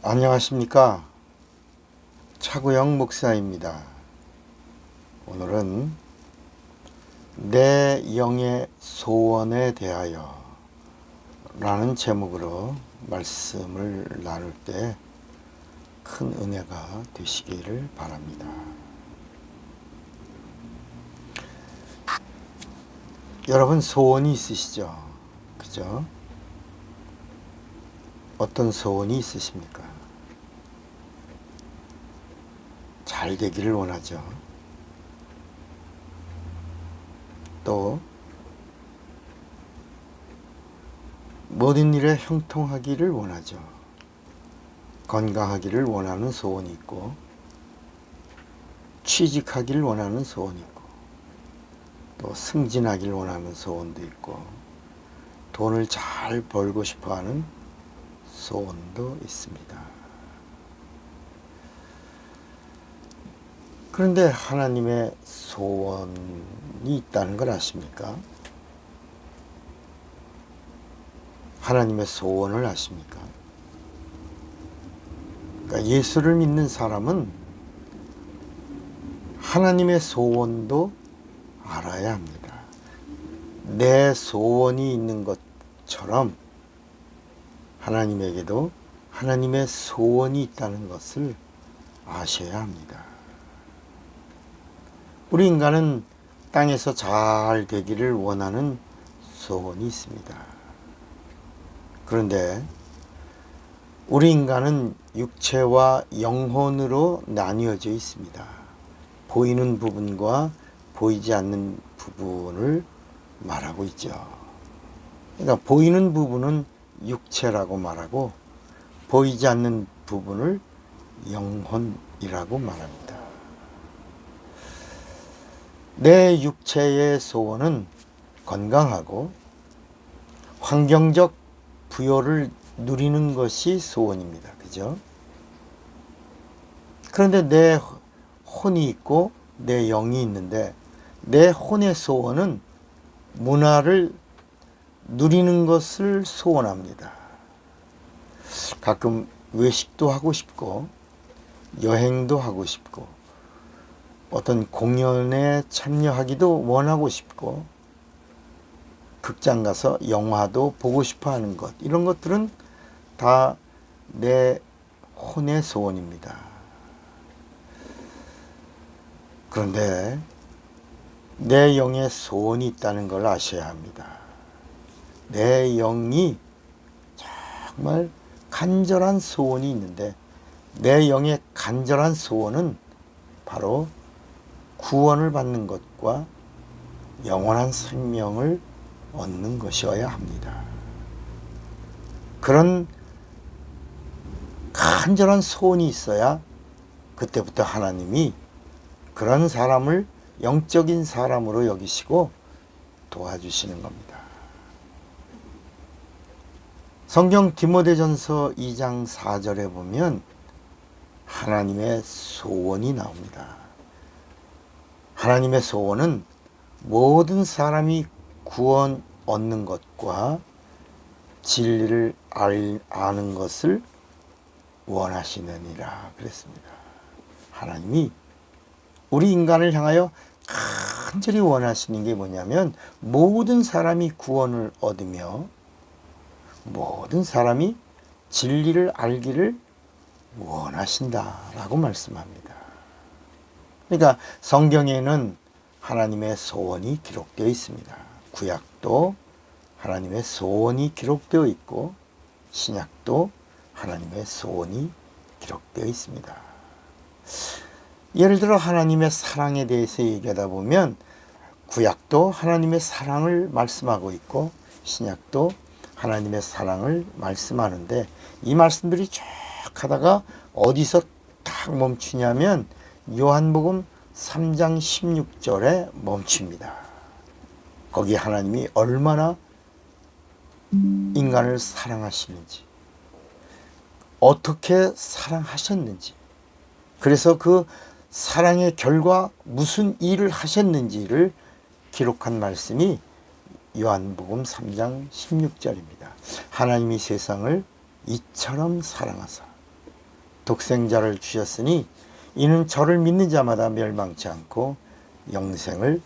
안녕하십니까. 차구영 목사입니다. 오늘은 내 영의 소원에 대하여 라는 제목으로 말씀을 나눌 때 큰 은혜가 되시기를 바랍니다. 여러분 소원이 있으시죠? 그죠? 어떤 소원이 있으십니까? 잘 되기를 원하죠. 또 모든 일에 형통하기를 원하죠. 건강하기를 원하는 소원이 있고, 취직하기를 원하는 소원이 있고, 또 승진하기를 원하는 소원도 있고, 돈을 잘 벌고 싶어하는 소원도 있습니다. 그런데 하나님의 소원이 있다는 걸 아십니까? 하나님의 소원을 아십니까? 그러니까 예수를 믿는 사람은 하나님의 소원도 알아야 합니다. 내 소원이 있는 것처럼 하나님에게도 하나님의 소원이 있다는 것을 아셔야 합니다. 우리 인간은 땅에서 잘 되기를 원하는 소원이 있습니다. 그런데 우리 인간은 육체와 영혼으로 나뉘어져 있습니다. 보이는 부분과 보이지 않는 부분을 말하고 있죠. 그러니까 보이는 부분은 육체라고 말하고 보이지 않는 부분을 영혼이라고 말합니다. 내 육체의 소원은 건강하고 환경적 부여를 누리는 것이 소원입니다. 그죠? 그런데 내 혼이 있고 내 영이 있는데 내 혼의 소원은 문화를 누리는 것을 소원합니다. 가끔 외식도 하고 싶고 여행도 하고 싶고 어떤 공연에 참여하기도 원하고 싶고 극장 가서 영화도 보고 싶어 하는 것, 이런 것들은 다 내 혼의 소원입니다. 그런데 내 영의 소원이 있다는 걸 아셔야 합니다. 내 영이 정말 간절한 소원이 있는데 내 영의 간절한 소원은 바로 구원을 받는 것과 영원한 생명을 얻는 것이어야 합니다. 그런 간절한 소원이 있어야 그때부터 하나님이 그런 사람을 영적인 사람으로 여기시고 도와주시는 겁니다. 성경 디모데전서 2장 4절에 보면 하나님의 소원이 나옵니다. 하나님의 소원은 모든 사람이 구원 얻는 것과 진리를 아는 것을 원하시느니라 그랬습니다. 하나님이 우리 인간을 향하여 간절히 원하시는 게 뭐냐면 모든 사람이 구원을 얻으며 모든 사람이 진리를 알기를 원하신다라고 말씀합니다. 그러니까 성경에는 하나님의 소원이 기록되어 있습니다. 구약도 하나님의 소원이 기록되어 있고 신약도 하나님의 소원이 기록되어 있습니다. 예를 들어 하나님의 사랑에 대해서 얘기하다 보면 구약도 하나님의 사랑을 말씀하고 있고 신약도 하나님의 사랑을 말씀하는데 이 말씀들이 쭉 하다가 어디서 딱 멈추냐면 요한복음 3장 16절에 멈춥니다. 거기 하나님이 얼마나 인간을 사랑하시는지, 어떻게 사랑하셨는지, 그래서 그 사랑의 결과 무슨 일을 하셨는지를 기록한 말씀이 요한복음 3장 16절입니다. 하나님이 세상을 이처럼 사랑하사 독생자를 주셨으니 이는 저를 믿는 자마다 멸망치 않고 영생을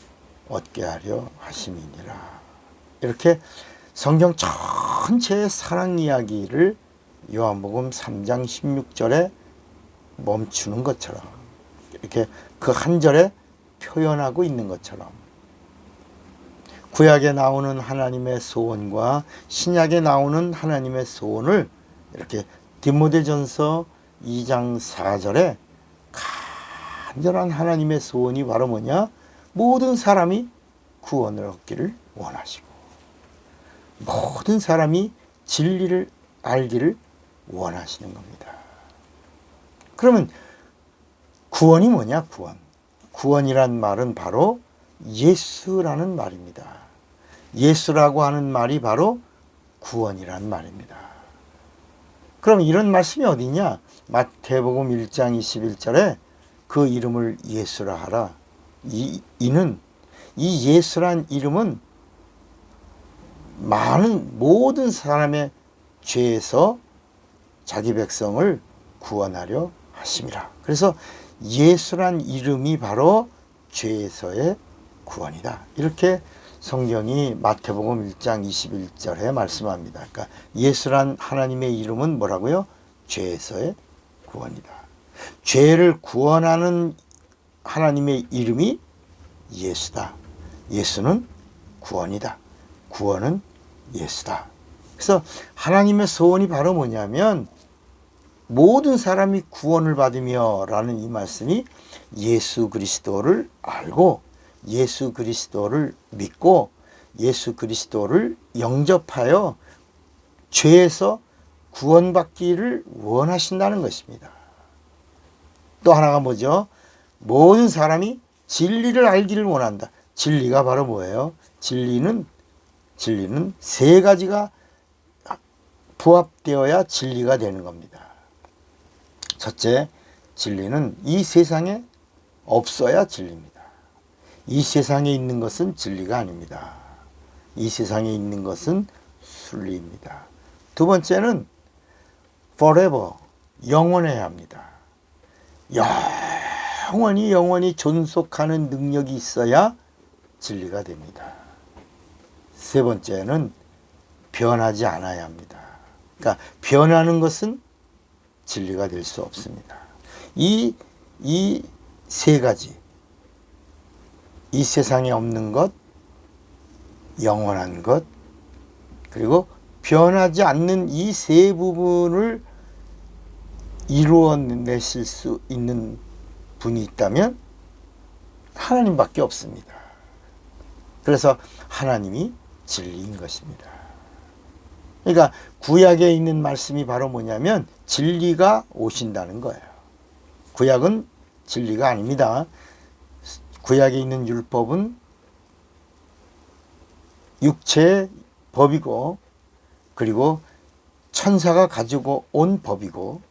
얻게 하려 하심이니라. 이렇게 성경 전체의 사랑 이야기를 요한복음 3장 16절에 멈추는 것처럼 이렇게 그 한 절에 표현하고 있는 것처럼 구약에 나오는 하나님의 소원과 신약에 나오는 하나님의 소원을 이렇게 디모데전서 2장 4절에 간절한 하나님의 소원이 바로 뭐냐? 모든 사람이 구원을 얻기를 원하시고 모든 사람이 진리를 알기를 원하시는 겁니다. 그러면 구원이 뭐냐? 구원이란 말은 바로 예수라는 말입니다. 예수라고 하는 말이 바로 구원이란 말입니다. 그럼 이런 말씀이 어디냐? 마태복음 1장 21절에 그 이름을 예수라 하라. 이 예수란 이름은 모든 사람의 죄에서 자기 백성을 구원하려 하심이라. 그래서 예수란 이름이 바로 죄에서의 구원이다. 이렇게 성경이 마태복음 1장 21절에 말씀합니다. 그러니까 예수란 하나님의 이름은 뭐라고요? 죄에서의 구원이다. 죄를 구원하는 하나님의 이름이 예수다. 예수는 구원이다. 구원은 예수다. 그래서 하나님의 소원이 바로 뭐냐면 모든 사람이 구원을 받으며 라는 이 말씀이 예수 그리스도를 알고 예수 그리스도를 믿고 예수 그리스도를 영접하여 죄에서 구원받기를 원하신다는 것입니다. 또 하나가 뭐죠? 모든 사람이 진리를 알기를 원한다. 진리가 바로 뭐예요? 진리는 세 가지가 부합되어야 진리가 되는 겁니다. 첫째, 진리는 이 세상에 없어야 진리입니다. 이 세상에 있는 것은 진리가 아닙니다. 이 세상에 있는 것은 순리입니다. 두 번째는 forever, 영원해야 합니다. 영원히 존속하는 능력이 있어야 진리가 됩니다. 세 번째는 변하지 않아야 합니다. 그러니까 변하는 것은 진리가 될 수 없습니다. 이 세 가지, 이 세상에 없는 것, 영원한 것, 그리고 변하지 않는 이 세 부분을 이루어내실 수 있는 분이 있다면 하나님밖에 없습니다. 그래서 하나님이 진리인 것입니다. 그러니까 구약에 있는 말씀이 바로 뭐냐면 진리가 오신다는 거예요. 구약은 진리가 아닙니다. 구약에 있는 율법은 육체의 법이고 그리고 천사가 가지고 온 법이고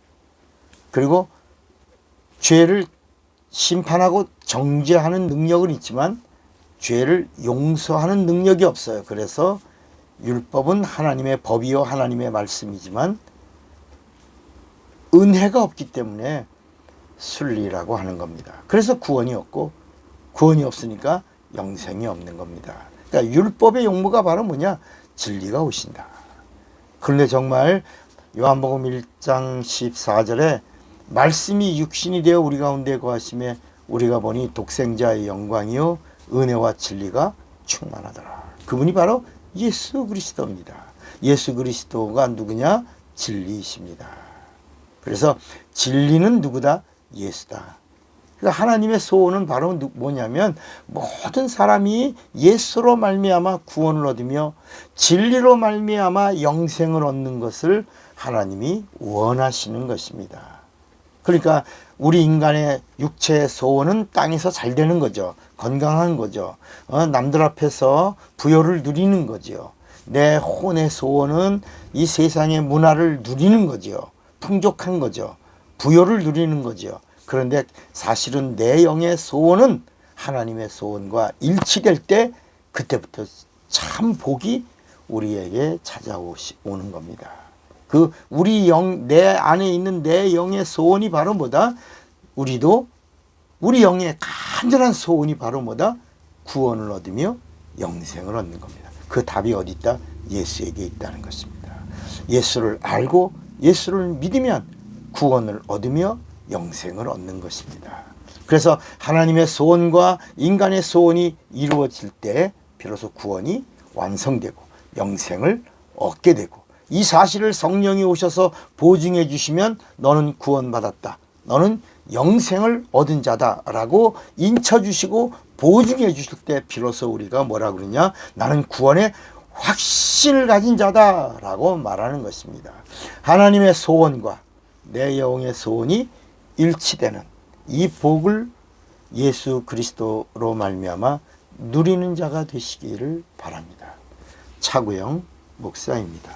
그리고 죄를 심판하고 정죄하는 능력은 있지만 죄를 용서하는 능력이 없어요. 그래서 율법은 하나님의 법이요 하나님의 말씀이지만 은혜가 없기 때문에 순리라고 하는 겁니다. 그래서 구원이 없고 구원이 없으니까 영생이 없는 겁니다. 그러니까 율법의 용무가 바로 뭐냐? 진리가 오신다. 그런데 정말 요한복음 1장 14절에 말씀이 육신이 되어 우리 가운데 거하심에 우리가 보니 독생자의 영광이요 은혜와 진리가 충만하더라. 그분이 바로 예수 그리스도입니다. 예수 그리스도가 누구냐? 진리이십니다. 그래서 진리는 누구다? 예수다. 그러니까 하나님의 소원은 바로 뭐냐면 모든 사람이 예수로 말미암아 구원을 얻으며 진리로 말미암아 영생을 얻는 것을 하나님이 원하시는 것입니다. 그러니까 우리 인간의 육체의 소원은 땅에서 잘 되는 거죠. 건강한 거죠. 남들 앞에서 부여를 누리는 거죠. 내 혼의 소원은 이 세상의 문화를 누리는 거죠. 풍족한 거죠. 부여를 누리는 거죠. 그런데 사실은 내 영의 소원은 하나님의 소원과 일치될 때 그때부터 참 복이 우리에게 찾아오는 겁니다. 그 우리 내 안에 있는 내 영의 소원이 바로 뭐다? 우리 영의 간절한 소원이 바로 뭐다? 구원을 얻으며 영생을 얻는 겁니다. 그 답이 어디 있다? 예수에게 있다는 것입니다. 예수를 알고 예수를 믿으면 구원을 얻으며 영생을 얻는 것입니다. 그래서 하나님의 소원과 인간의 소원이 이루어질 때 비로소 구원이 완성되고 영생을 얻게 되고, 이 사실을 성령이 오셔서 보증해 주시면 너는 구원받았다, 너는 영생을 얻은 자다라고 인쳐 주시고 보증해 주실 때 비로소 우리가 뭐라 그러냐? 나는 구원의 확신을 가진 자다라고 말하는 것입니다. 하나님의 소원과 내 영의 소원이 일치되는 이 복을 예수 그리스도로 말미암아 누리는 자가 되시기를 바랍니다. 차구영 목사입니다.